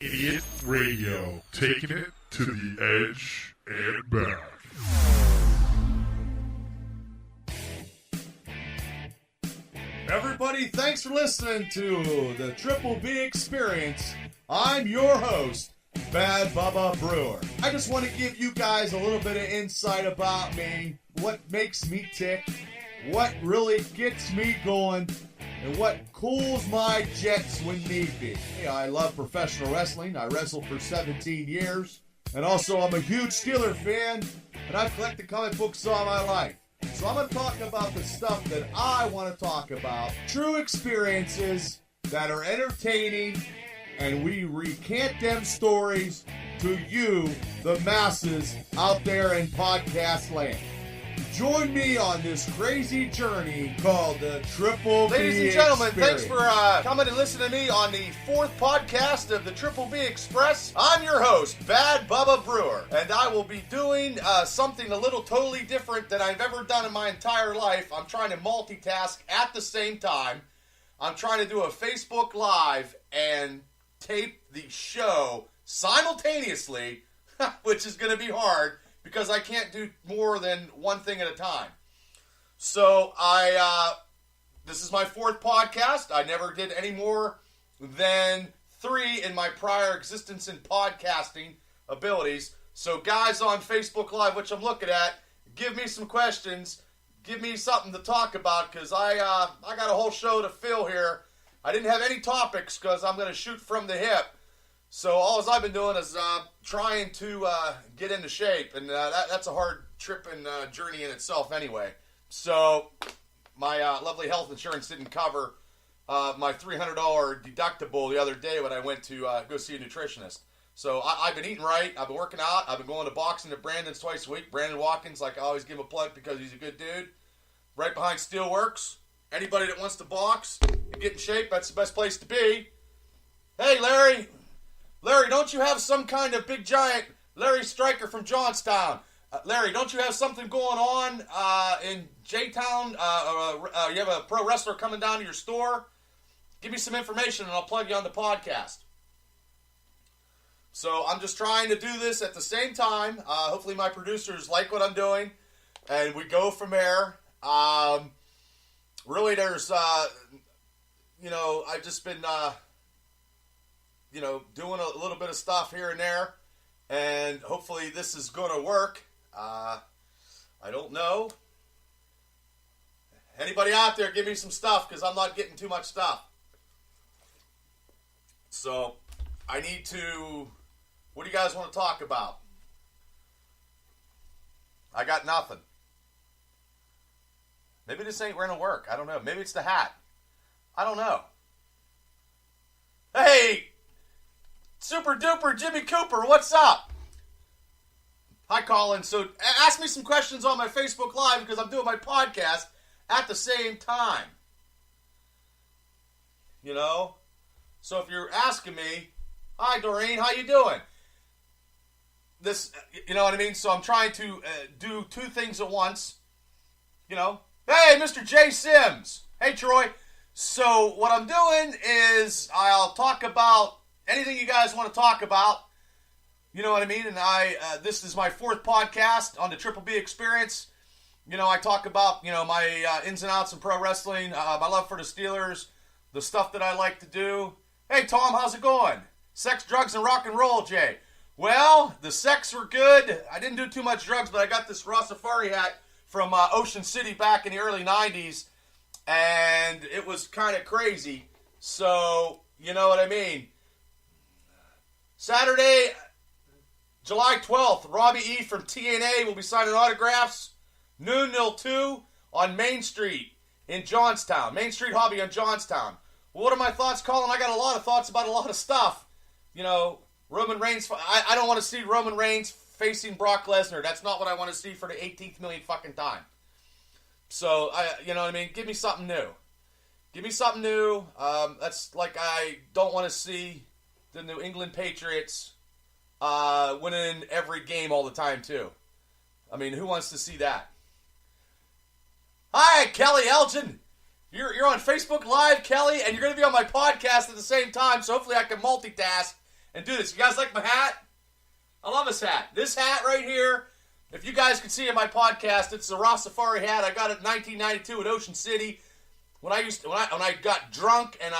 Idiot Radio, taking it to the edge and back. Everybody, thanks for listening to the Triple B Experience. I'm your host, Bad Bubba Brewer. I just want to give you guys a little bit of insight about me, what makes me tick, what really gets me going, and what cools my jets when need be. Hey, I love professional wrestling. I wrestled for 17 years. And also, I'm a huge Steeler fan, and I've collected comic books all my life. So I'm going to talk about the stuff that I want to talk about. True experiences that are entertaining, and we recant them stories to you, the masses out there in podcast land. Join me on this crazy journey called the Triple B Ladies and gentlemen, Experience. thanks for coming and listening to me on the fourth podcast of the Triple B Express. I'm your host, Bad Bubba Brewer, and I will be doing something a little totally different than I've ever done in my entire life. I'm trying to multitask at the same time. I'm trying to do a Facebook Live and tape the show simultaneously, which is going to be hard, because I can't do more than one thing at a time. So this is my fourth podcast. I never did any more than 3 in my prior existence in podcasting abilities. So guys on Facebook Live, which I'm looking at, give me some questions. Give me something to talk about, because I got a whole show to fill here. I didn't have any topics because I'm going to shoot from the hip. So all I've been doing is trying to get into shape, and that's a hard trip and journey in itself anyway. So my lovely health insurance didn't cover my $300 deductible the other day when I went to go see a nutritionist. So I've been eating right. I've been working out. I've been going to boxing at Brandon's twice a week. Brandon Watkins, like I always give him a plug because he's a good dude. Right behind Steelworks. Anybody that wants to box and get in shape, that's the best place to be. Hey, Larry. Larry, don't you have some kind of big giant Larry Stryker from Johnstown? Larry, don't you have something going on in J-Town? You have a pro wrestler coming down to your store? Give me some information and I'll plug you on the podcast. So I'm just trying to do this at the same time. Hopefully my producers like what I'm doing, and we go from there. Really, there's, I've just been... doing a little bit of stuff here and there, and hopefully this is going to work. I don't know. Anybody out there, give me some stuff, because I'm not getting too much stuff. So, I need to... What do you guys want to talk about? I got nothing. Maybe this ain't going to work. I don't know. Maybe it's the hat. I don't know. Hey! Super duper Jimmy Cooper, what's up? Hi, Colin. So ask me some questions on my Facebook Live, because I'm doing my podcast at the same time. So if you're asking me, hi, Doreen, how you doing? This, you know what I mean? So I'm trying to do 2 things at once. Hey, Mr. J. Sims. Hey, Troy. So what I'm doing is I'll talk about anything you guys want to talk about, you know what I mean? And this is my 4th podcast on the Triple B Experience. I talk about, my ins and outs in pro wrestling, my love for the Steelers, the stuff that I like to do. Hey, Tom, how's it going? Sex, drugs, and rock and roll, Jay. Well, the sex were good. I didn't do too much drugs, but I got this Rastafari hat from Ocean City back in the early 90s, and it was kind of crazy. So, you know what I mean? Saturday, July 12th, Robbie E. from TNA will be signing autographs, noon till 2 on Main Street in Johnstown. Main Street Hobby on Johnstown. Well, what are my thoughts, Colin? I got a lot of thoughts about a lot of stuff. Roman Reigns, I don't want to see Roman Reigns facing Brock Lesnar. That's not what I want to see for the 18th million fucking time. So, you know what I mean? Give me something new. Give me something new. That's like I don't want to see the New England Patriots winning every game all the time, too. I mean, who wants to see that? Hi, Kelly Elgin. You're on Facebook Live, Kelly, and you're going to be on my podcast at the same time, so hopefully I can multitask and do this. You guys like my hat? I love this hat. This hat right here, if you guys can see in my podcast, it's the Rastafari hat. I got it in 1992 in Ocean City when I got drunk and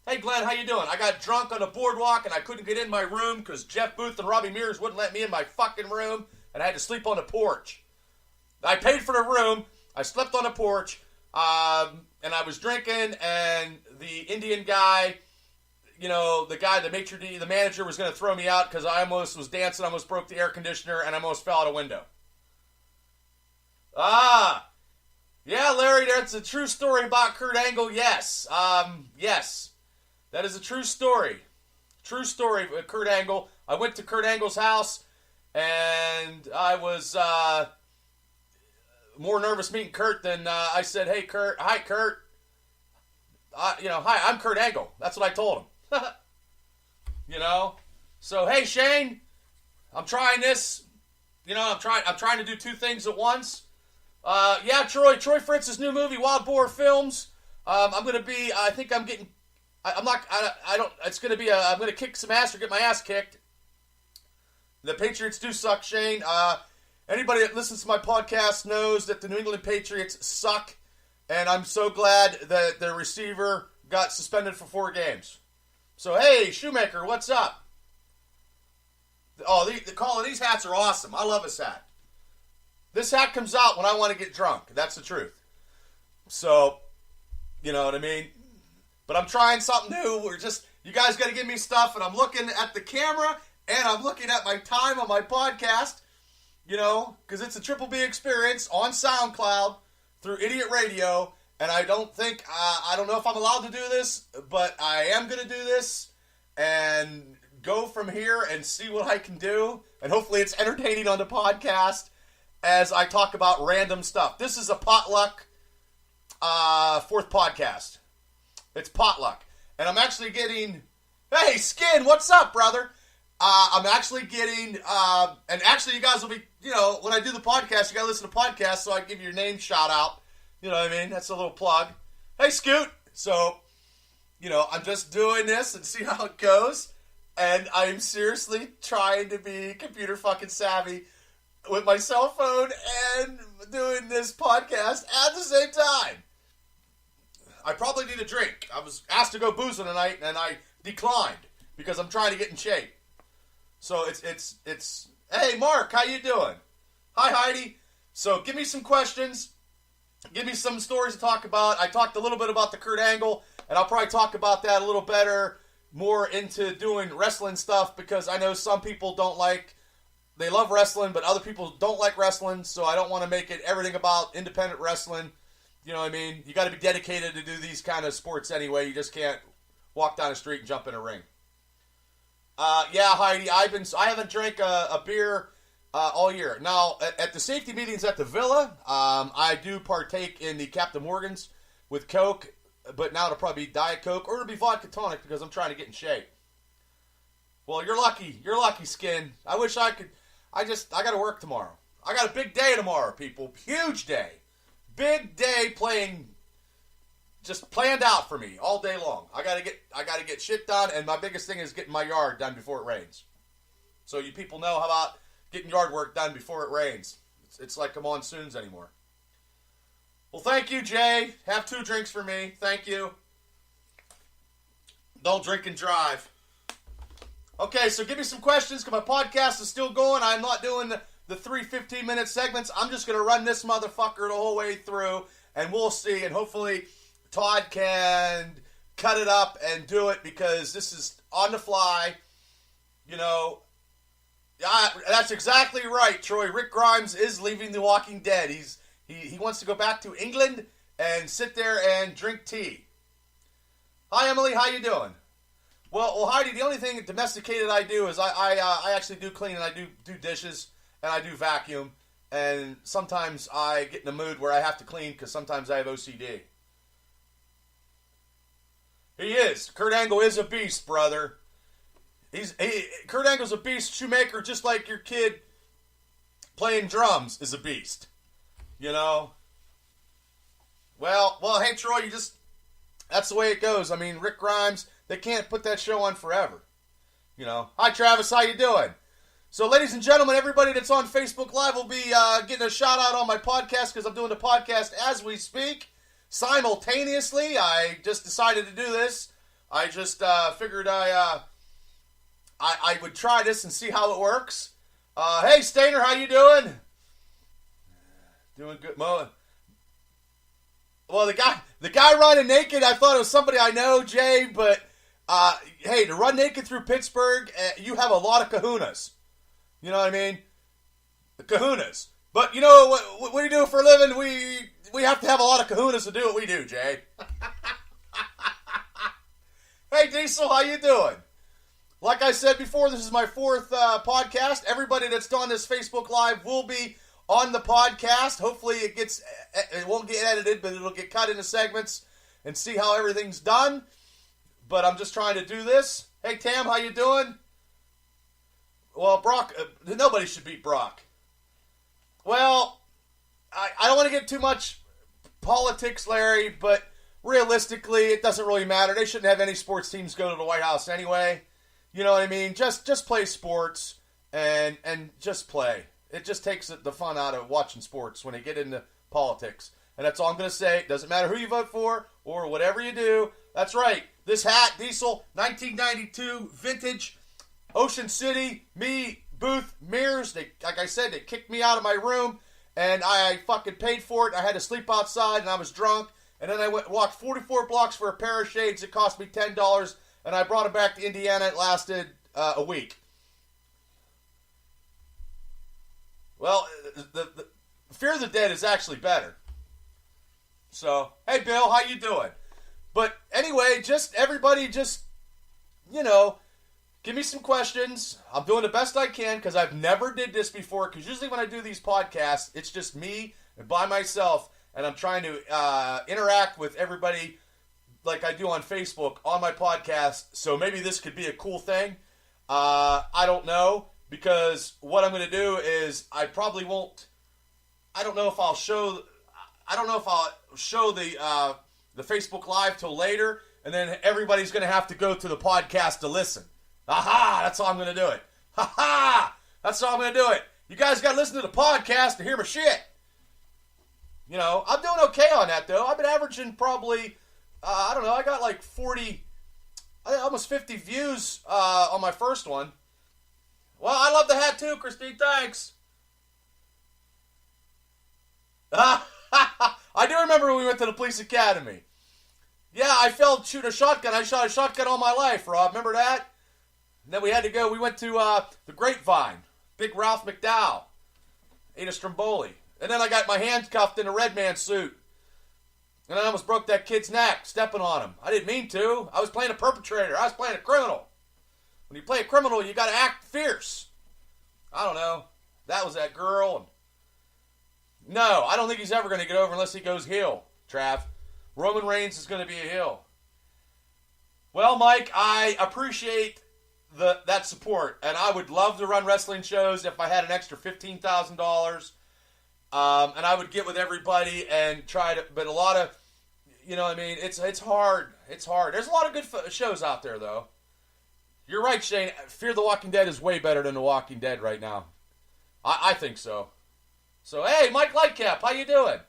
hey Glenn, how you doing? I got drunk on the boardwalk and I couldn't get in my room because Jeff Booth and Robbie Mears wouldn't let me in my fucking room, and I had to sleep on the porch. I paid for the room. I slept on the porch, and I was drinking, and the Indian guy, the maitre d', the manager was going to throw me out because I almost was dancing, I almost broke the air conditioner, and I almost fell out a window. Yeah, Larry, that's a true story about Kurt Angle, yes. Yes, that is a true story. True story with Kurt Angle. I went to Kurt Angle's house, and I was more nervous meeting Kurt than I said, hey, Kurt, hi, Kurt. Hi, I'm Kurt Angle. That's what I told him. So, hey, Shane, I'm trying this. I'm trying to do two things at once. Yeah, Troy Fritz's new movie, Wild Boar Films. I'm going to be, I'm going to kick some ass or get my ass kicked. The Patriots do suck, Shane. Anybody that listens to my podcast knows that the New England Patriots suck, and I'm so glad that their receiver got suspended for 4 games. So, hey, Shoemaker, what's up? Oh, Colin, these hats are awesome. I love this hat. This hat comes out when I want to get drunk. That's the truth. So, you know what I mean? But I'm trying something new. You guys got to give me stuff, and I'm looking at the camera, and I'm looking at my time on my podcast, because it's a Triple B experience on SoundCloud through Idiot Radio, and I don't know if I'm allowed to do this, but I am going to do this and go from here and see what I can do, and hopefully it's entertaining on the podcast as I talk about random stuff. This is a potluck 4th podcast. It's potluck. And I'm actually getting... Hey, Skin, what's up, brother? I'm actually getting... and actually, you guys will be... when I do the podcast, you got to listen to podcasts, so I give you your name shout out. You know what I mean? That's a little plug. Hey, Scoot! So, I'm just doing this and see how it goes. And I'm seriously trying to be computer fucking savvy with my cell phone and doing this podcast at the same time. I probably need a drink. I was asked to go boozing tonight, and I declined because I'm trying to get in shape. So it's. Hey, Mark, how you doing? Hi, Heidi. So give me some questions. Give me some stories to talk about. I talked a little bit about the Kurt Angle, and I'll probably talk about that a little better, more into doing wrestling stuff, because I know some people they love wrestling, but other people don't like wrestling, so I don't want to make it everything about independent wrestling. You know what I mean? You got to be dedicated to do these kind of sports anyway. You just can't walk down the street and jump in a ring. Yeah, Heidi, I haven't drank a beer all year. Now, at the safety meetings at the Villa, I do partake in the Captain Morgan's with Coke, but now it'll probably be Diet Coke, or it'll be vodka tonic because I'm trying to get in shape. Well, you're lucky. You're lucky, Skin. I wish I could. I got to work tomorrow. I got a big day tomorrow, people. Huge day. Big day playing, just planned out for me all day long. I gotta get shit done, and my biggest thing is getting my yard done before it rains. So you people know how about getting yard work done before it rains. It's like the monsoons anymore. Well, thank you, Jay. Have 2 drinks for me. Thank you. Don't drink and drive. Okay, so give me some questions, because my podcast is still going. I'm not doing the 3 15-minute segments. I'm just going to run this motherfucker the whole way through, and we'll see. And hopefully Todd can cut it up and do it, because this is on the fly. That's exactly right, Troy. Rick Grimes is leaving The Walking Dead. He wants to go back to England and sit there and drink tea. Hi, Emily. How you doing? Well, Heidi, the only thing domesticated I do is I actually do clean, and I do dishes, and I do vacuum, and sometimes I get in a mood where I have to clean because sometimes I have OCD. He is. Kurt Angle is a beast, brother. Kurt Angle's a beast. Shoemaker, just like your kid playing drums, is a beast. Well, hey, Troy, that's the way it goes. I mean, Rick Grimes, they can't put that show on forever. Hi Travis, how you doing? So, ladies and gentlemen, everybody that's on Facebook Live will be getting a shout out on my podcast because I'm doing the podcast as we speak. Simultaneously, I just decided to do this. I just figured I would try this and see how it works. Hey, Stainer, how you doing? Doing good, Mo. Well, the guy running naked, I thought it was somebody I know, Jay, but hey, to run naked through Pittsburgh, you have a lot of kahunas. You know what I mean? The kahunas. But you know what we do for a living? We have to have a lot of kahunas to do what we do, Jay. Hey, Diesel, how you doing? Like I said before, this is my fourth podcast. Everybody that's done this Facebook Live will be on the podcast. Hopefully it won't get edited, but it'll get cut into segments and see how everything's done. But I'm just trying to do this. Hey, Tam, how you doing? Well, Brock, nobody should beat Brock. Well, I don't want to get too much politics, Larry, but realistically, it doesn't really matter. They shouldn't have any sports teams go to the White House anyway. You know what I mean? Just play sports and just play. It just takes the fun out of watching sports when they get into politics. And that's all I'm going to say. It doesn't matter who you vote for or whatever you do. That's right. This hat, Diesel, 1992, vintage, Ocean City, me, Booth, Mirrors. Like I said, they kicked me out of my room, and I fucking paid for it. I had to sleep outside, and I was drunk. And then I walked 44 blocks for a pair of shades. It cost me $10, and I brought them back to Indiana. It lasted a week. Well, the Fear of the Dead is actually better. So, hey, Bill, how you doing? But anyway, everybody, give me some questions. I'm doing the best I can because I've never did this before. Because usually when I do these podcasts, it's just me and by myself. And I'm trying to interact with everybody like I do on Facebook on my podcast. So maybe this could be a cool thing. I don't know. Because what I'm going to do is I probably won't. I don't know if I'll show the Facebook Live till later, and then everybody's going to have to go to the podcast to listen. Aha! That's how I'm going to do it. Ha-ha! That's how I'm going to do it. You guys got to listen to the podcast to hear my shit. I'm doing okay on that, though. I've been averaging probably, I don't know, I got like 40, almost 50 views on my first one. Well, I love the hat too, Christine. Thanks. I do remember when we went to the police academy. Yeah, I failed shooting a shotgun. I shot a shotgun all my life, Rob. Remember that? And then we had to go. We went to the Grapevine. Big Ralph McDowell. Ate a Stromboli. And then I got my hands cuffed in a red man suit. And I almost broke that kid's neck stepping on him. I didn't mean to. I was playing a perpetrator. I was playing a criminal. When you play a criminal, you got to act fierce. I don't know. That was that girl. No, I don't think he's ever going to get over unless he goes heel, Trav. Roman Reigns is going to be a heel. Well, Mike, I appreciate that support, and I would love to run wrestling shows if I had an extra $15,000. And I would get with everybody and try to, but a lot of, it's hard. It's hard. There's a lot of good shows out there, though. You're right, Shane. Fear the Walking Dead is way better than The Walking Dead right now. I think so. So, hey, Mike Lightcap, how you doing?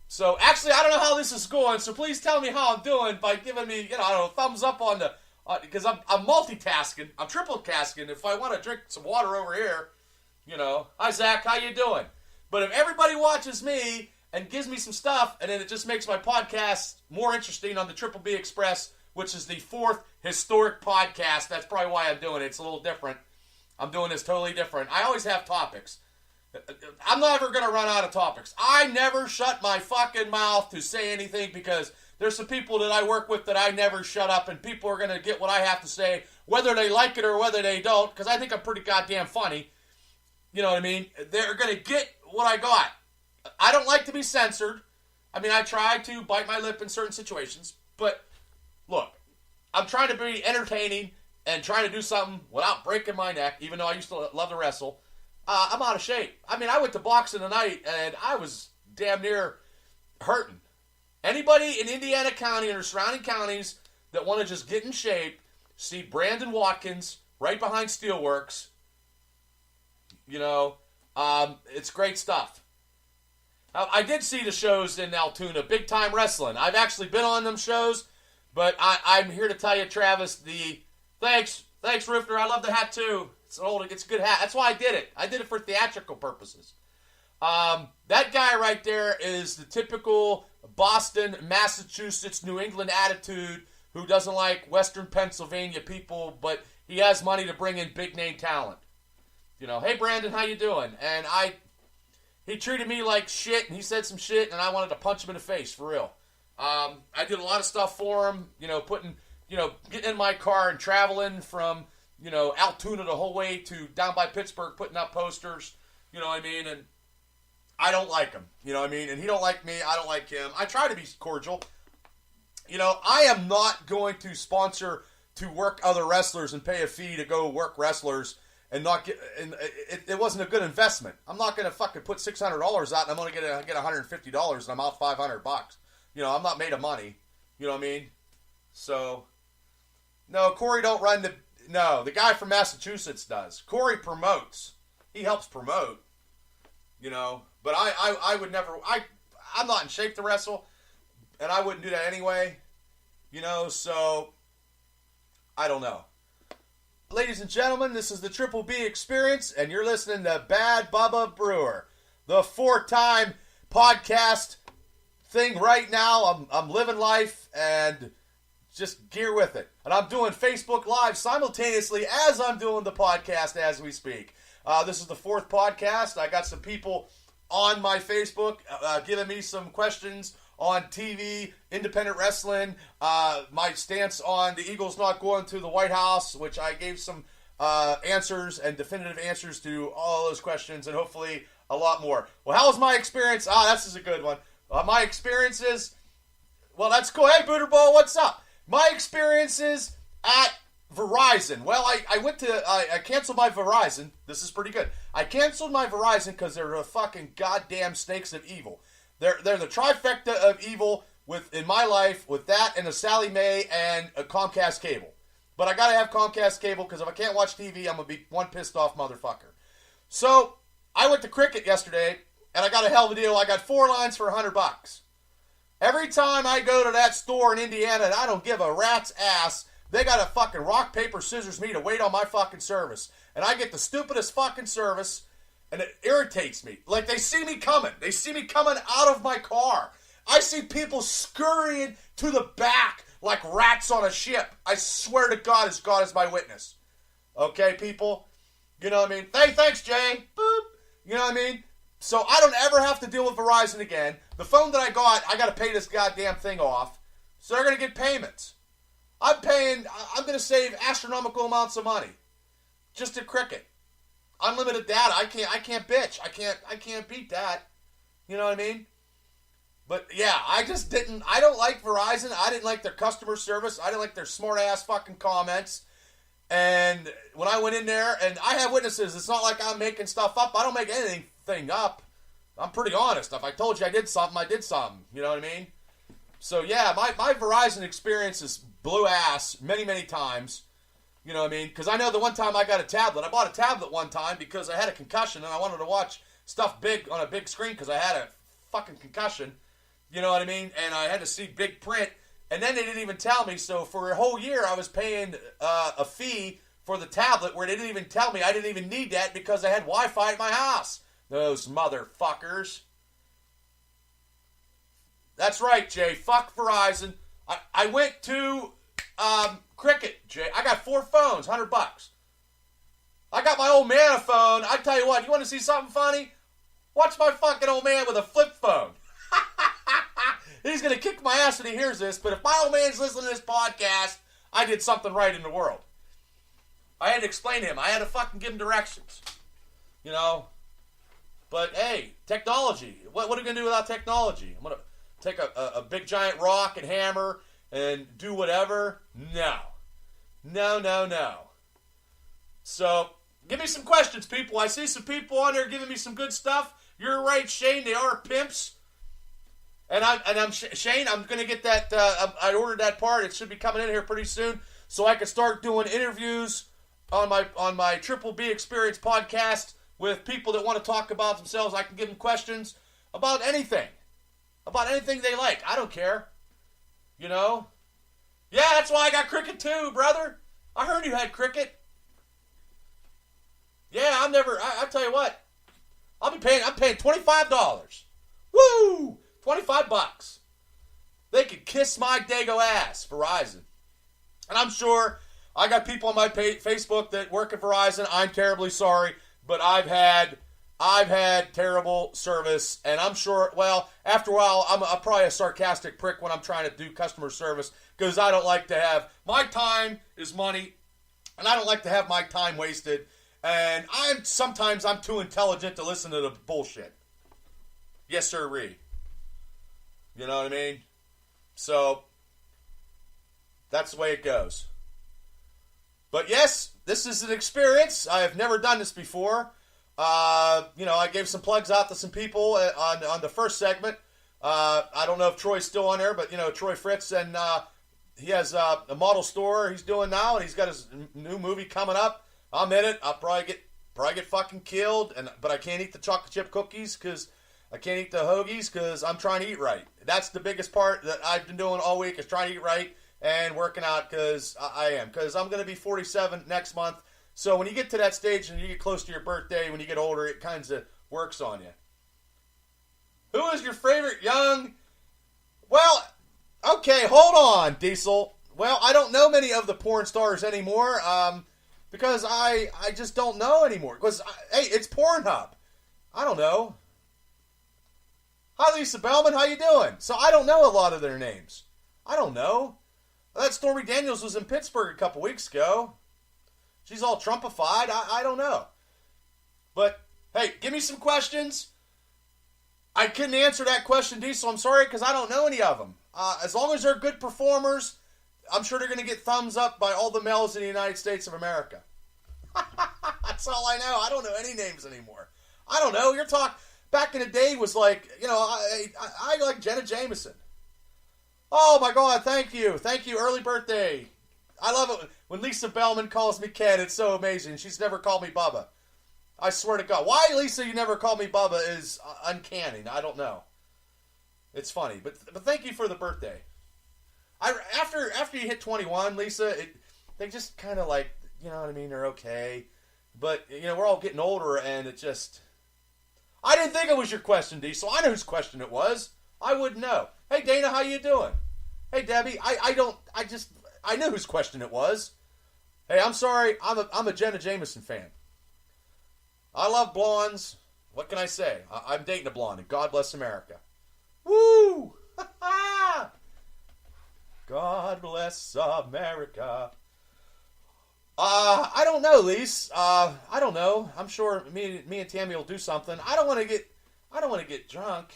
So, actually, I don't know how this is going, so please tell me how I'm doing by giving me, thumbs up on the, because I'm multitasking. I'm triple tasking. If I want to drink some water over here, Hi, Zach, how you doing? But if everybody watches me and gives me some stuff, and then it just makes my podcast more interesting on the Triple B Express, which is the fourth historic podcast. That's probably why I'm doing it. It's a little different. I'm doing this totally different. I always have topics. I'm never going to run out of topics. I never shut my fucking mouth to say anything because there's some people that I work with that I never shut up, and people are going to get what I have to say, whether they like it or whether they don't, because I think I'm pretty goddamn funny. You know what I mean? They're going to get what I got. I don't like to be censored. I mean, I try to bite my lip in certain situations, but look, I'm trying to be entertaining and trying to do something without breaking my neck, even though I used to love to wrestle. I'm out of shape. I mean, I went to boxing tonight, and I was damn near hurting. Anybody in Indiana County or surrounding counties that want to just get in shape, see Brandon Watkins right behind Steelworks. It's great stuff. I did see the shows in Altoona, Big Time Wrestling. I've actually been on them shows, but I'm here to tell you, Travis, thanks, Rifter. I love the hat too. It's a good hat. That's why I did it. I did it for theatrical purposes. That guy right there is the typical Boston, Massachusetts, New England attitude who doesn't like Western Pennsylvania people, but he has money to bring in big name talent. Hey Brandon, how you doing? And he treated me like shit, and he said some shit, and I wanted to punch him in the face, for real. I did a lot of stuff for him, getting in my car and traveling from, Altoona the whole way to down by Pittsburgh, putting up posters, you know what I mean? And I don't like him, you know what I mean? And he don't like me, I don't like him. I try to be cordial. I am not going to sponsor to work other wrestlers and pay a fee to go work wrestlers and not get, and it wasn't a good investment. I'm not going to fucking put $600 out and I'm going to get $150 and I'm out $500. I'm not made of money. You know what I mean? So, no, Corey don't run the guy from Massachusetts does. Corey promotes. He helps promote. But I would never, I'm not in shape to wrestle and I wouldn't do that anyway. So, I don't know. Ladies and gentlemen, this is the Triple B Experience, and you're listening to Bad Bubba Brewer, the 4-time podcast thing right now. I'm living life and just gear with it. And I'm doing Facebook Live simultaneously as I'm doing the podcast as we speak. This is the 4th podcast. I got some people on my Facebook giving me some questions on TV, independent wrestling, my stance on the Eagles not going to the White House, which I gave some answers and definitive answers to all those questions, and hopefully a lot more. Well, how was my experience? This is a good one. My experiences, well, that's cool. Hey, Booterball, what's up? My experiences at Verizon. Well, I canceled my Verizon. This is pretty good. I canceled my Verizon because they're the fucking goddamn snakes of evil. They're the trifecta of evil in my life with that and a Sally Mae and a Comcast cable. But I gotta have Comcast cable because if I can't watch TV, I'm gonna be one pissed off motherfucker. So I went to Cricket yesterday and I got a hell of a deal. I got 4 lines for $100. Every time I go to that store in Indiana and I don't give a rat's ass, they got to fucking rock, paper, scissors me to wait on my fucking service. And I get the stupidest fucking service. And it irritates me. Like, they see me coming. They see me coming out of my car. I see people scurrying to the back like rats on a ship. I swear to God, as God is my witness. Okay, people? You know what I mean? Hey, thanks, Jay. Boop. You know what I mean? So I don't ever have to deal with Verizon again. The phone that I got to pay this goddamn thing off. So they're going to get payments. I'm going to save astronomical amounts of money. Just to Cricket. Unlimited data. I can't bitch. I can't beat that. You know what I mean? But yeah, I don't like Verizon. I didn't like their customer service. I didn't like their smart ass fucking comments. And when I went in there, and I have witnesses, it's not like I'm making stuff up. I don't make anything up. I'm pretty honest. If I told you I did something, I did something. You know what I mean? So yeah, my Verizon experience is blew ass many, many times. You know what I mean? Because I know the one time I got a tablet. I bought a tablet one time because I had a concussion and I wanted to watch stuff big on a big screen because I had a fucking concussion. You know what I mean? And I had to see big print. And then they didn't even tell me. So for a whole year I was paying a fee for the tablet where they didn't even tell me I didn't even need that because I had Wi-Fi at my house. Those motherfuckers. That's right, Jay. Fuck Verizon. I went to Cricket, Jay. I got 4 phones, $100. I got my old man a phone. I tell you what, you want to see something funny? Watch my fucking old man with a flip phone. He's going to kick my ass when he hears this, but if my old man's listening to this podcast, I did something right in the world. I had to explain to him. I had to fucking give him directions. You know? But, hey, technology. What are we going to do without technology? I'm going to take a big giant rock and hammer and do whatever? No. No. So, give me some questions, people. I see some people on there giving me some good stuff. You're right, Shane. They are pimps. And I'm Shane, I'm going to get that. I ordered that part. It should be coming in here pretty soon. so I could start doing interviews on my Triple B Experience podcast with people that want to talk about themselves. I can give them questions about anything they like. I don't care. You know? Yeah, that's why I got cricket too, brother. I heard you had cricket. Yeah, I tell you what. I'm paying $25. Woo! $25. They could kiss my dago ass, Verizon. And I'm sure I got people on my Facebook that work at Verizon. I'm terribly sorry, but I've had terrible service, and I'm sure, well, after a while, I'm probably a sarcastic prick when I'm trying to do customer service, because I don't like to have, my time is money, and I don't like to have my time wasted, and sometimes I'm too intelligent to listen to the bullshit. Yes, sir-ree. You know what I mean? So, that's the way it goes. But yes, this is an experience. I have never done this before. I gave some plugs out to some people on the first segment. I don't know if Troy's still on there, but, Troy Fritz, and he has a model store he's doing now, and he's got his new movie coming up. I'm in it. I'll probably get fucking killed, but I can't eat the chocolate chip cookies because I can't eat the hoagies because I'm trying to eat right. That's the biggest part that I've been doing all week is trying to eat right and working out because because I'm going to be 47 next month. So when you get to that stage and you get close to your birthday, when you get older, it kind of works on you. Who is your favorite young? Well, okay, hold on, Diesel. Well, I don't know many of the porn stars anymore because I just don't know anymore. Because, hey, it's Pornhub. I don't know. Hi, Lisa Bellman. How you doing? So I don't know a lot of their names. I don't know. That Stormy Daniels was in Pittsburgh a couple weeks ago. She's all Trumpified. I don't know. But, hey, give me some questions. I couldn't answer that question, Diesel. I'm sorry, because I don't know any of them. As long as they're good performers, I'm sure they're going to get thumbs up by all the males in the United States of America. That's all I know. I don't know any names anymore. I don't know. Your talk back in the day was like, I like Jenna Jameson. Oh, my God. Thank you. Thank you. Early birthday. I love it when Lisa Bellman calls me Ken. It's so amazing. She's never called me Bubba. I swear to God. Why, Lisa, you never called me Bubba is uncanny. I don't know. It's funny. But thank you for the birthday. After you hit 21, Lisa, they just kind of like, you know what I mean? They're okay. But, we're all getting older, and it just... I didn't think it was your question, D, so I know whose question it was. I wouldn't know. Hey, Dana, how you doing? Hey, Debbie, I knew whose question it was. Hey, I'm sorry. I'm a Jenna Jameson fan. I love blondes. What can I say? I'm dating a blonde, and God bless America. Woo! God bless America. I don't know, Lise. I don't know. I'm sure me and Tammy will do something. I don't want to get drunk.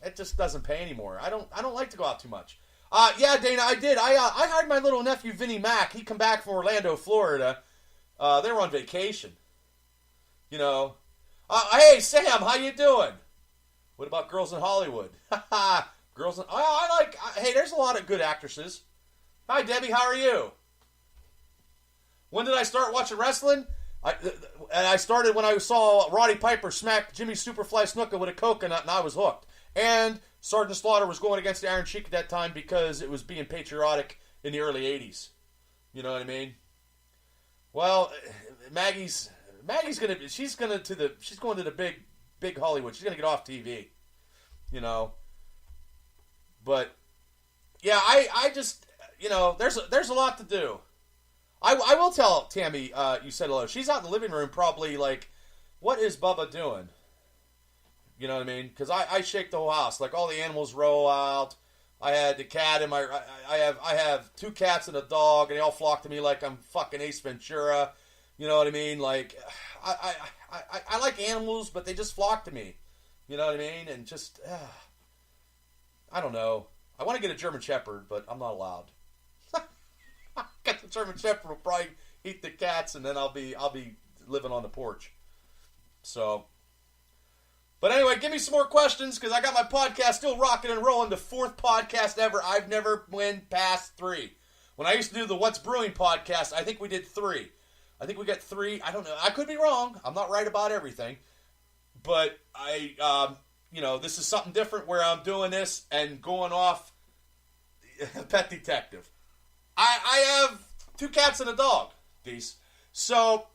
It just doesn't pay anymore. I don't like to go out too much. Yeah, Dana, I did. I hired my little nephew, Vinnie Mac. He come back from Orlando, Florida. They were on vacation. Hey, Sam, how you doing? What about Girls in Hollywood? Hey, there's a lot of good actresses. Hi, Debbie, how are you? When did I start watching wrestling? I started when I saw Roddy Piper smack Jimmy Superfly Snuka with a coconut, and I was hooked. And Sergeant Slaughter was going against Iron Sheik at that time because it was being patriotic in the early 80s. You know what I mean? Well, Maggie's going to the big Hollywood. She's going to get off TV. But yeah, I just, there's a lot to do. I will tell Tammy you said hello. She's out in the living room probably like, what is Bubba doing? You know what I mean? Because I shake the whole house. Like all the animals roll out. I had the cat in my. I have 2 cats and a dog, and they all flock to me like I'm fucking Ace Ventura. You know what I mean? Like I like animals, but they just flock to me. You know what I mean? And just I don't know. I want to get a German Shepherd, but I'm not allowed. Get the German Shepherd will probably eat the cats, and then I'll be living on the porch. So. But anyway, give me some more questions because I got my podcast still rocking and rolling. The 4th podcast ever. I've never went past 3. When I used to do the What's Brewing podcast, I think we did 3. I think we got 3. I don't know. I could be wrong. I'm not right about everything. But this is something different where I'm doing this and going off pet detective. I have 2 cats and a dog, these. So,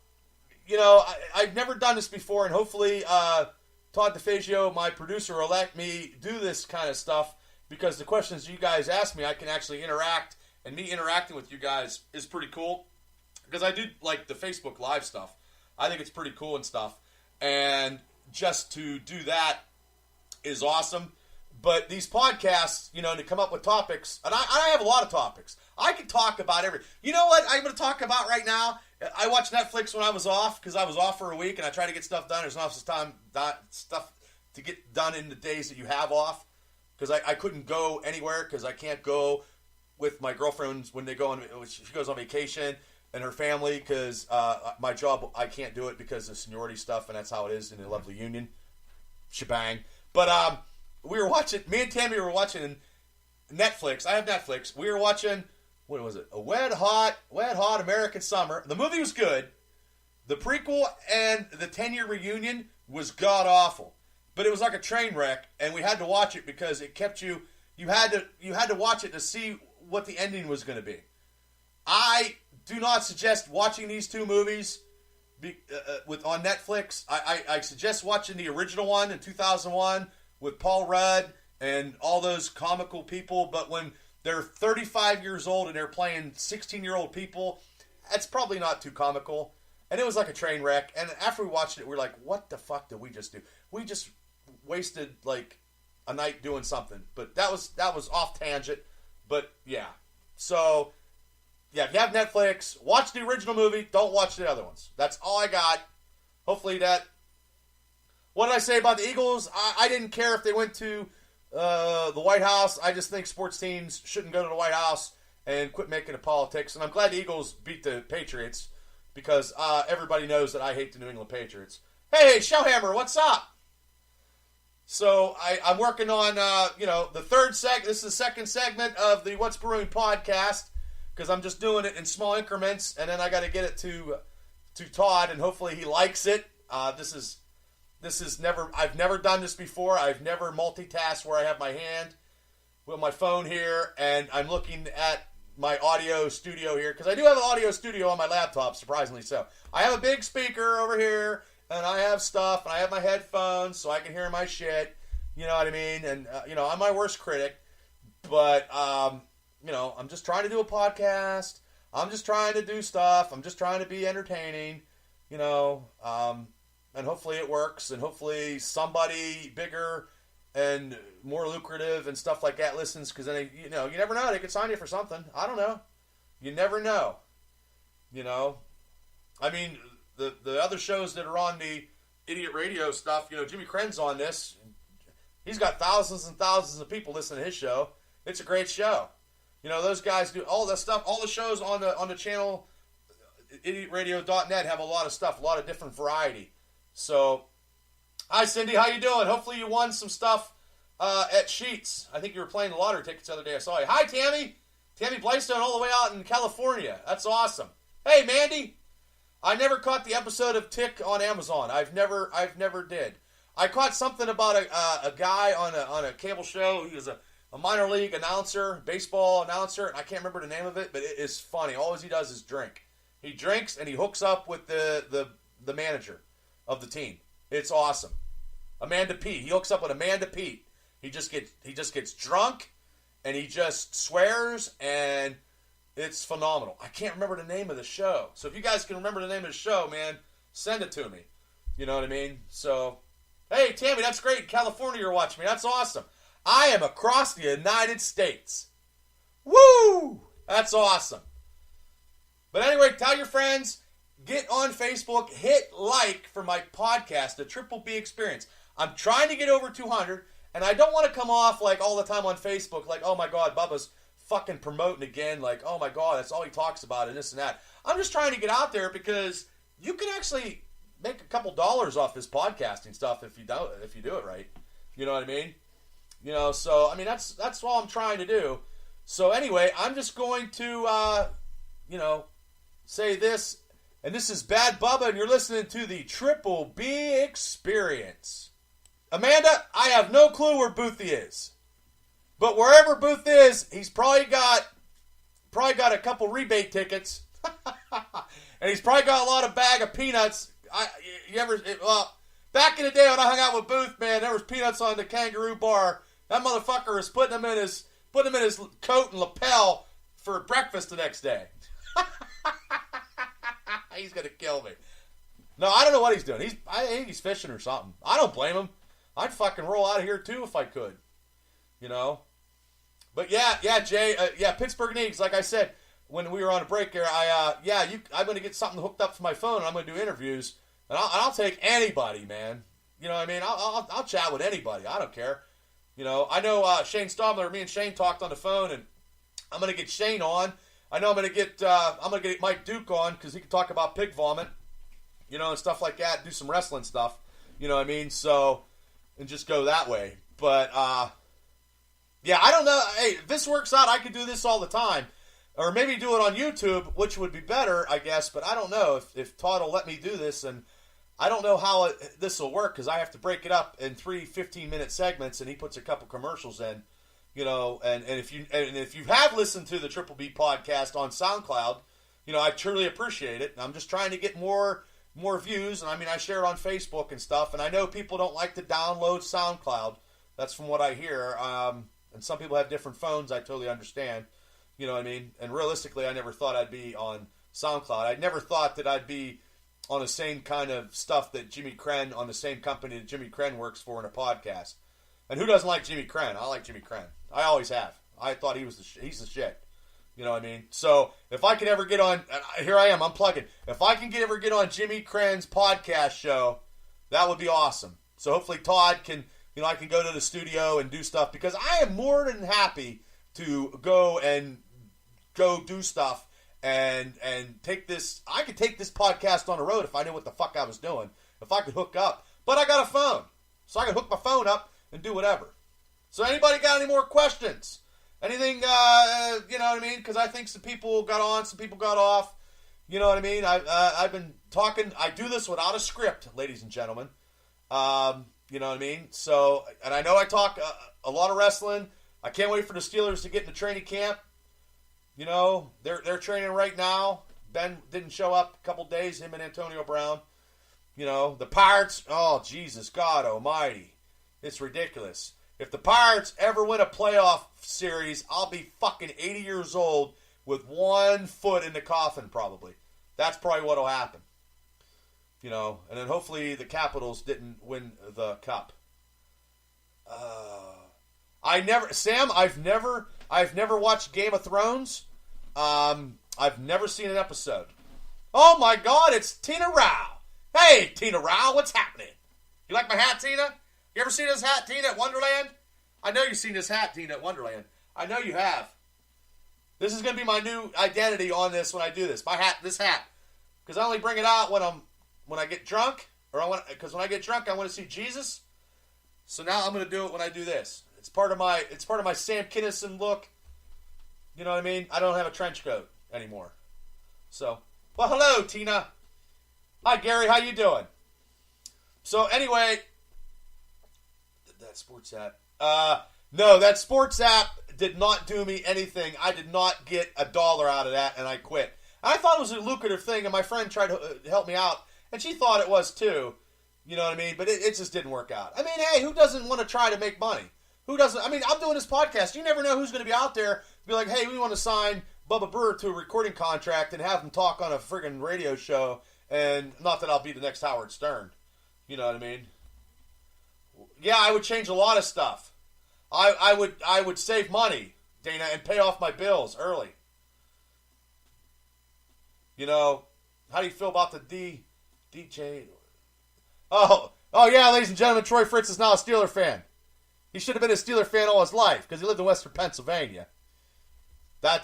I've never done this before, and hopefully Todd DeFazio, my producer, will let me do this kind of stuff because the questions you guys ask me, I can actually interact, and me interacting with you guys is pretty cool because I do like the Facebook Live stuff. I think it's pretty cool and stuff, and just to do that is awesome. But these podcasts, to come up with topics, and I have a lot of topics. I can talk about everything. You know what I'm going to talk about right now? I watched Netflix when I was off because I was off for a week and I tried to get stuff done. There's not enough stuff to get done in the days that you have off because I couldn't go anywhere because I can't go with my girlfriend when they go on. She goes on vacation and her family because my job, I can't do it because of seniority stuff, and that's how it is in a lovely union. Shebang. But we were watching, me and Tammy were watching Netflix. I have Netflix. We were watching, what was it? A Wet Hot American Summer. The movie was good. The prequel and the 10-year reunion was god-awful. But it was like a train wreck, and we had to watch it because it kept you had to watch it to see what the ending was going to be. I do not suggest watching these 2 movies on Netflix. I suggest watching the original one in 2001 with Paul Rudd and all those comical people, but when they're 35 years old and they're playing 16-year-old people, that's probably not too comical. And it was like a train wreck. And after we watched it, we were like, what the fuck did we just do? We just wasted like a night doing something. But that was off tangent. But yeah. So yeah, if you have Netflix, watch the original movie. Don't watch the other ones. That's all I got. Hopefully that... What did I say about the Eagles? I didn't care if they went to the White House. I just think sports teams shouldn't go to the White House and quit making it politics. And I'm glad the Eagles beat the Patriots because everybody knows that I hate the New England Patriots. Hey, Showhammer, what's up? So I'm working on, the 3rd segment. This is the 2nd segment of the What's Brewing podcast because I'm just doing it in small increments, and then I got to get it to Todd, and hopefully he likes it. I've never done this before. I've never multitasked where I have my hand with my phone here, and I'm looking at my audio studio here, because I do have an audio studio on my laptop, surprisingly so. I have a big speaker over here, and I have stuff, and I have my headphones, so I can hear my shit, you know what I mean? And, I'm my worst critic, but, I'm just trying to do a podcast. I'm just trying to do stuff. I'm just trying to be entertaining, and hopefully it works, and hopefully somebody bigger and more lucrative and stuff like that listens, because then, you never know. They could sign you for something. I don't know. You never know. I mean, the other shows that are on the Idiot Radio stuff, Jimmy Kren's on this. He's got thousands and thousands of people listening to his show. It's a great show. Those guys do all that stuff. All the shows on the channel, idiotradio.net, have a lot of stuff, a lot of different variety. So, hi Cindy, how you doing? Hopefully you won some stuff at Sheets. I think you were playing the lottery tickets the other day. I saw you. Hi Tammy. Tammy Blystone all the way out in California. That's awesome. Hey Mandy. I never caught the episode of Tick on Amazon. I've never did. I caught something about a guy on a cable show. He was a minor league announcer, baseball announcer, and I can't remember the name of it, but it is funny. All he does is drink. He drinks and he hooks up with the manager of the team. It's awesome. Amanda Pete. He hooks up with Amanda Pete. He just gets drunk and he just swears, and it's phenomenal. I can't remember the name of the show. So if you guys can remember the name of the show, man, send it to me. You know what I mean? So, hey Tammy, that's great. In California you're watching me. That's awesome. I am across the United States. Woo! That's awesome. But anyway, tell your friends. Get on Facebook, hit like for my podcast, The Triple B Experience. I'm trying to get over 200, and I don't want to come off like all the time on Facebook, like, oh my God, Bubba's fucking promoting again, like, oh my God, that's all he talks about and this and that. I'm just trying to get out there because you can actually make a couple dollars off this podcasting stuff if you do it right. You know what I mean? You know, so I mean that's all I'm trying to do. So anyway, I'm just going to say this, and this is Bad Bubba, and you're listening to the Triple B Experience. Amanda, I have no clue where Boothie is, but wherever Booth is, he's probably got a couple rebate tickets, and he's probably got a lot of bag of peanuts. Back in the day when I hung out with Booth, man, there was peanuts on the Kangaroo Bar. That motherfucker was putting them in his coat and lapel for breakfast the next day. He's gonna kill me. No, I don't know what he's doing. I think he's fishing or something. I don't blame him. I'd fucking roll out of here too if I could. You know. But yeah, Jay, Pittsburgh Needs. Like I said when we were on a break here, I'm gonna get something hooked up to my phone and I'm gonna do interviews, and I'll take anybody, man. You know what I mean? I'll chat with anybody. I don't care. You know, I know Shane Stomler. Me and Shane talked on the phone, and I'm gonna get Shane on. I know I'm gonna get Mike Duke on because he can talk about pig vomit, you know, and stuff like that. Do some wrestling stuff. You know what I mean? So, and just go that way. But yeah, I don't know. Hey, if this works out, I could do this all the time, or maybe do it on YouTube, which would be better, I guess. But I don't know if Todd will let me do this, and I don't know how this will work because I have to break it up in 3 15-minute segments, and he puts a couple commercials in, you know. And if you have listened to the Triple B podcast on SoundCloud, you know, I truly appreciate it. I'm just trying to get more views, and I mean, I share it on Facebook and stuff, and I know people don't like to download SoundCloud. That's from what I hear. And some people have different phones. I totally understand. You know what I mean? And realistically, I never thought I'd be on SoundCloud. I never thought that I'd be on the same kind of stuff that Jimmy Crenn, on the same company that Jimmy Crenn works for in a podcast. And who doesn't like Jimmy Crenn? I like Jimmy Crenn. I always have. I thought he's the shit. You know what I mean? So if I could ever get on, here I am, I'm plugging. If I can ever get on Jimmy Crenn's podcast show, that would be awesome. So hopefully Todd can, you know, I can go to the studio and do stuff, because I am more than happy to go do stuff and take this. I could take this podcast on the road if I knew what the fuck I was doing. If I could hook up, but I got a phone, so I can hook my phone up and do whatever. So anybody got any more questions? Anything, you know what I mean? Because I think some people got on, some people got off. You know what I mean? I've been talking. I do this without a script, ladies and gentlemen. You know what I mean? So, and I know I talk a lot of wrestling. I can't wait for the Steelers to get in the training camp. You know, they're training right now. Ben didn't show up a couple days, him and Antonio Brown. You know, the Pirates, oh, Jesus, God almighty. It's ridiculous. If the Pirates ever win a playoff series, I'll be fucking 80 years old with one foot in the coffin, probably. That's probably what'll happen. You know, and then hopefully the Capitals didn't win the cup. I've never watched Game of Thrones. I've never seen an episode. Oh my God, it's Tina Rao. Hey, Tina Rao, what's happening? You like my hat, Tina? You ever seen this hat, Tina, at Wonderland? I know you've seen this hat, Tina, at Wonderland. I know you have. This is going to be my new identity on this when I do this. This hat. Because I only bring it out when I get drunk, because when I get drunk, I want to see Jesus. So now I'm going to do it when I do this. It's part of my Sam Kinison look. You know what I mean? I don't have a trench coat anymore. So, well, hello, Tina. Hi, Gary. How you doing? So anyway, that sports app. No, that sports app did not do me anything. I did not get $1 out of that, and I quit. I thought it was a lucrative thing, and my friend tried to help me out, and she thought it was too. You know what I mean? But it just didn't work out. I mean, hey, who doesn't want to try to make money? Who doesn't? I mean, I'm doing this podcast. You never know who's going to be out there. Be like, hey, we want to sign Bubba Brewer to a recording contract and have him talk on a friggin' radio show. And not that I'll be the next Howard Stern. You know what I mean? Yeah, I would change a lot of stuff. I would save money, Dana, and pay off my bills early. You know, how do you feel about the DJ? Oh yeah, ladies and gentlemen, Troy Fritz is now a Steeler fan. He should have been a Steeler fan all his life because he lived in Western Pennsylvania. I'm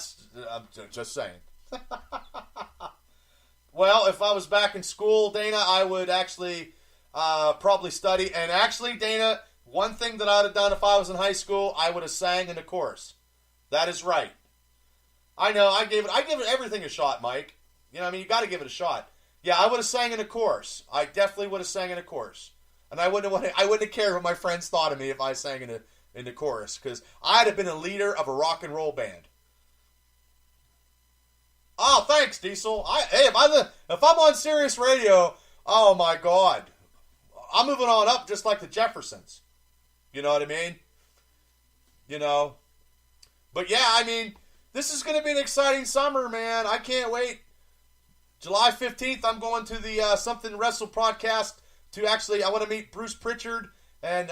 just saying. Well, if I was back in school, Dana, I would actually probably study. And actually, Dana, one thing that I would have done if I was in high school, I would have sang in the chorus. That is right. I know. I gave it everything a shot, Mike. You know, I mean, you got to give it a shot. Yeah, I would have sang in a chorus. I definitely would have sang in a chorus, and I wouldn't have cared what my friends thought of me if I sang in the chorus, because I'd have been a leader of a rock and roll band. Oh, thanks, Diesel. If I'm on Sirius Radio, oh my God, I'm moving on up just like the Jeffersons. You know what I mean? You know, but yeah, I mean, this is going to be an exciting summer, man. I can't wait. July 15th, I'm going to the Something Wrestle podcast to I want to meet Bruce Pritchard and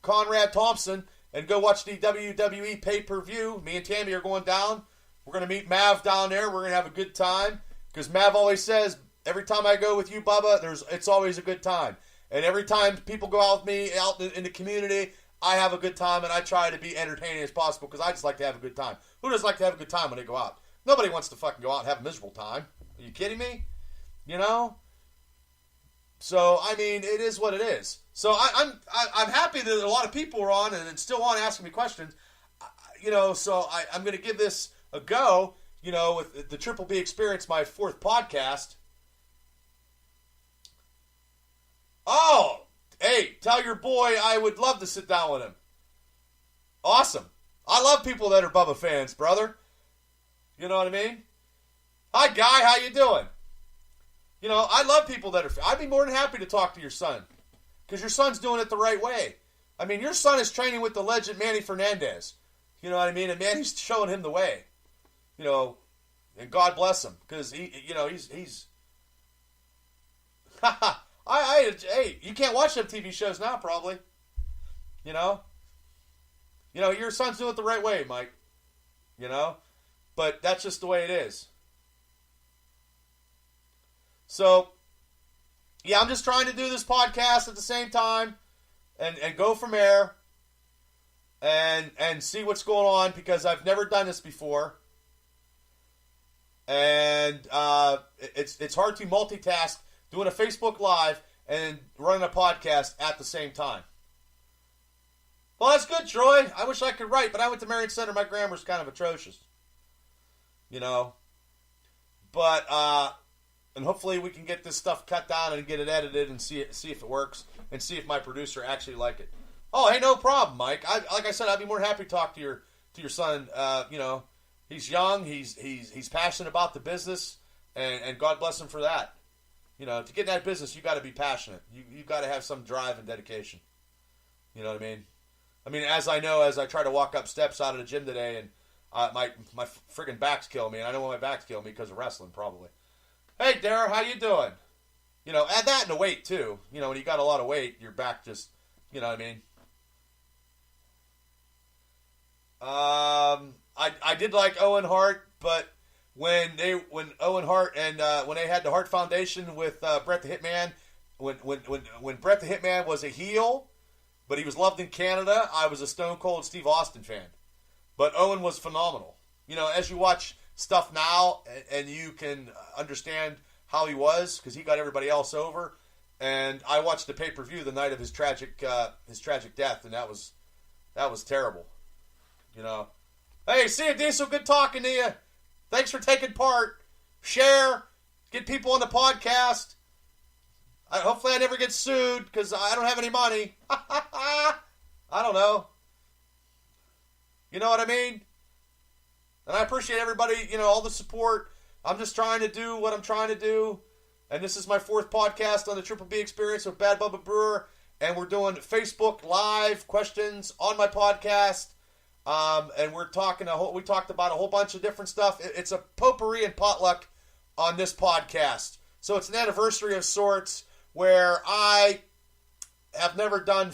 Conrad Thompson and go watch the WWE pay-per-view. Me and Tammy are going down. We're going to meet Mav down there. We're going to have a good time. Because Mav always says, every time I go with you, Bubba, it's always a good time. And every time people go out with me out in the community, I have a good time, and I try to be entertaining as possible because I just like to have a good time. Who doesn't like to have a good time when they go out? Nobody wants to fucking go out and have a miserable time. Are you kidding me? You know? So, I mean, it is what it is. So, I'm happy that a lot of people are on and still on asking me questions. You know, so I'm going to give this a go, you know, with the Triple B Experience, my 4th podcast. Oh, hey, tell your boy I would love to sit down with him. Awesome. I love people that are Bubba fans, brother. You know what I mean? Hi, Guy. How you doing? You know, I love people that are... I'd be more than happy to talk to your son. Because your son's doing it the right way. I mean, your son is training with the legend Manny Fernandez. You know what I mean? And Manny's showing him the way. You know, and God bless him. Because, he's... Hey, you can't watch them TV shows now, probably. You know? You know, your son's doing it the right way, Mike. You know? But that's just the way it is. So, yeah, I'm just trying to do this podcast at the same time and go from there and see what's going on because I've never done this before. And it's hard to multitask doing a Facebook Live and running a podcast at the same time. Well, that's good, Troy. I wish I could write, but I went to Marion Center. My grammar's kind of atrocious. You know, but and hopefully we can get this stuff cut down and get it edited and see if it works and see if my producer actually like it. Oh, hey, no problem, Mike. Like I said, I'd be more than happy to talk to your son. You know, he's young, he's passionate about the business, and God bless him for that. You know, to get in that business, you got to be passionate. You got to have some drive and dedication. You know what I mean? I mean, as I know, as I try to walk up steps out of the gym today and. My friggin' back's killing me, and I don't want my back's killing me because of wrestling, probably. Hey, Dara, how you doing? You know, add that in the weight, too. You know, when you got a lot of weight, your back just, you know what I mean? I did like Owen Hart, but when Owen Hart and when they had the Hart Foundation with Bret the Hitman, when Bret the Hitman was a heel, but he was loved in Canada, I was a Stone Cold Steve Austin fan. But Owen was phenomenal. You know, as you watch stuff now, and you can understand how he was, because he got everybody else over. And I watched the pay-per-view the night of his tragic death, and that was terrible. You know. Hey, see you, Diesel. Good talking to you. Thanks for taking part. Share. Get people on the podcast. Hopefully I never get sued, because I don't have any money. I don't know. You know what I mean? And I appreciate everybody, you know, all the support. I'm just trying to do what I'm trying to do. And this is my 4th podcast on the Triple B Experience with Bad Bubba Brewer. And we're doing Facebook Live questions on my podcast. And we talked about a whole bunch of different stuff. It's a potpourri and potluck on this podcast. So it's an anniversary of sorts where I have never done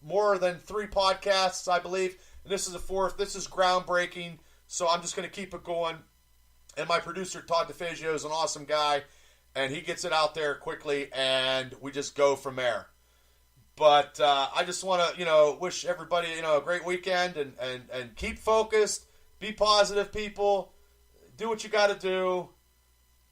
more than 3 podcasts, I believe. And this is the 4th. This is groundbreaking. So I'm just going to keep it going. And my producer, Todd DeFazio, is an awesome guy. And he gets it out there quickly. And we just go from there. But I just want to, you know, wish everybody, you know, a great weekend. And keep focused. Be positive, people. Do what you got to do.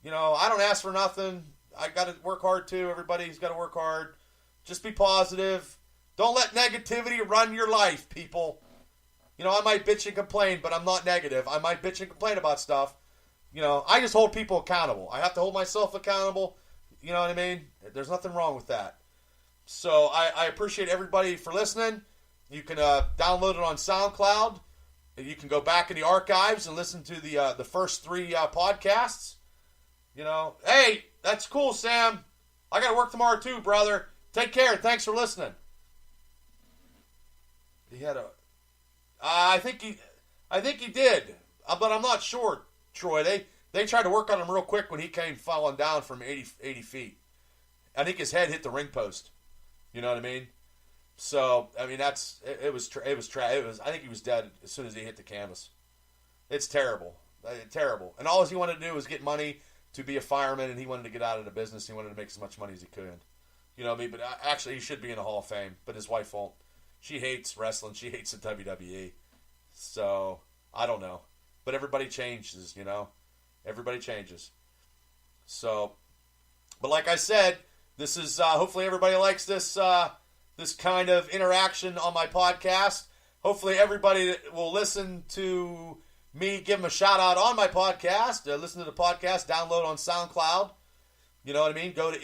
I don't ask for nothing. I got to work hard too. Everybody's got to work hard. Just be positive. Don't let negativity run your life, people. I might bitch and complain, but I'm not negative. I might bitch and complain about stuff. I just hold people accountable. I have to hold myself accountable. You know what I mean? There's nothing wrong with that. So I appreciate everybody for listening. You can download it on SoundCloud. You can go back in the archives and listen to the first 3 podcasts. Hey, that's cool, Sam. I got to work tomorrow too, brother. Take care. Thanks for listening. He had a... I think he did, but I'm not sure, Troy. They tried to work on him real quick when he came falling down from 80 feet. I think his head hit the ring post. You know what I mean? So I mean I think he was dead as soon as he hit the canvas. It's terrible, terrible. And all he wanted to do was get money to be a fireman, and he wanted to get out of the business. He wanted to make as much money as he could. You know what I mean? But actually, he should be in the Hall of Fame. But his wife won't. She hates wrestling. She hates the WWE. So, I don't know. But everybody changes, Everybody changes. So, but like I said, this is, hopefully everybody likes this kind of interaction on my podcast. Hopefully everybody will listen to me give them a shout out on my podcast. Listen to the podcast, download on SoundCloud. You know what I mean? Go to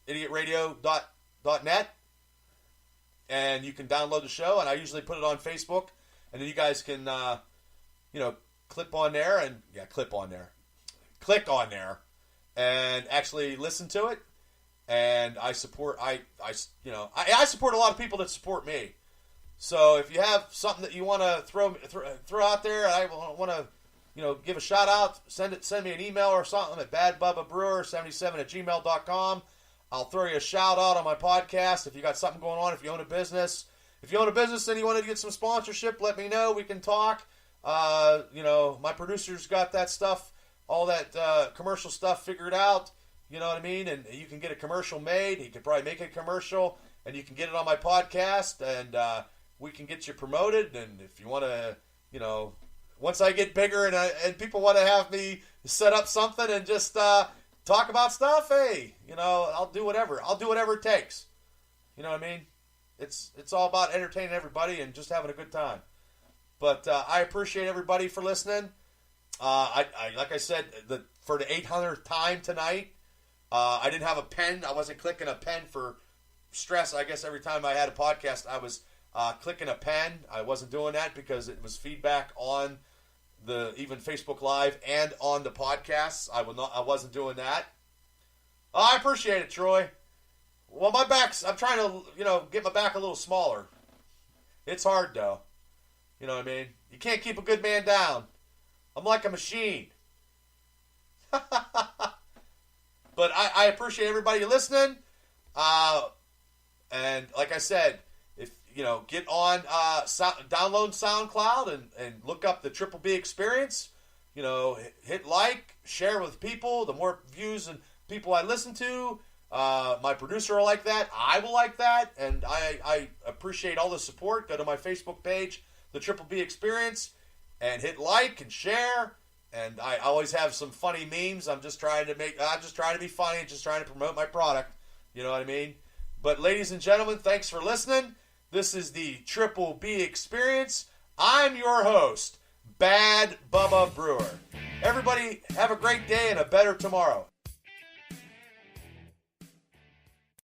idiotradio.net. And you can download the show, and I usually put it on Facebook, and then you guys can, click on there, and actually listen to it. And I support, I support a lot of people that support me. So if you have something that you want to throw out there, I want to, give a shout out. Send me an email or something at badbubbabrewer77@gmail.com. I'll throw you a shout out on my podcast if you got something going on. If you own a business, and you want to get some sponsorship, let me know. We can talk. My producer's got that stuff, all that commercial stuff figured out. You know what I mean? And you can get a commercial made. He could probably make a commercial, and you can get it on my podcast, and we can get you promoted. And if you want to, once I get bigger and people want to have me set up something and just talk about stuff, hey, I'll do whatever. I'll do whatever it takes. You know what I mean? It's all about entertaining everybody and just having a good time. But I appreciate everybody for listening. Like I said, for the 800th time tonight, I didn't have a pen. I wasn't clicking a pen for stress. I guess every time I had a podcast, I was clicking a pen. I wasn't doing that because it was feedback on even Facebook Live and on the podcasts. I wasn't doing that. I appreciate it, Troy. Well, my back's, I'm trying to, get my back a little smaller. It's hard, though. You know what I mean? You can't keep a good man down. I'm like a machine. But I appreciate everybody listening. And like I said, if, get on, download SoundCloud and look up the Triple B Experience. Hit like, share with people. The more views and people I listen to, my producer will like that. I will like that. And I appreciate all the support. Go to my Facebook page, the Triple B Experience, and hit like and share. And I always have some funny memes. I'm just trying to be funny and just trying to promote my product. You know what I mean? But ladies and gentlemen, thanks for listening. This is the Triple B Experience. I'm your host, Bad Bubba Brewer. Everybody have a great day and a better tomorrow.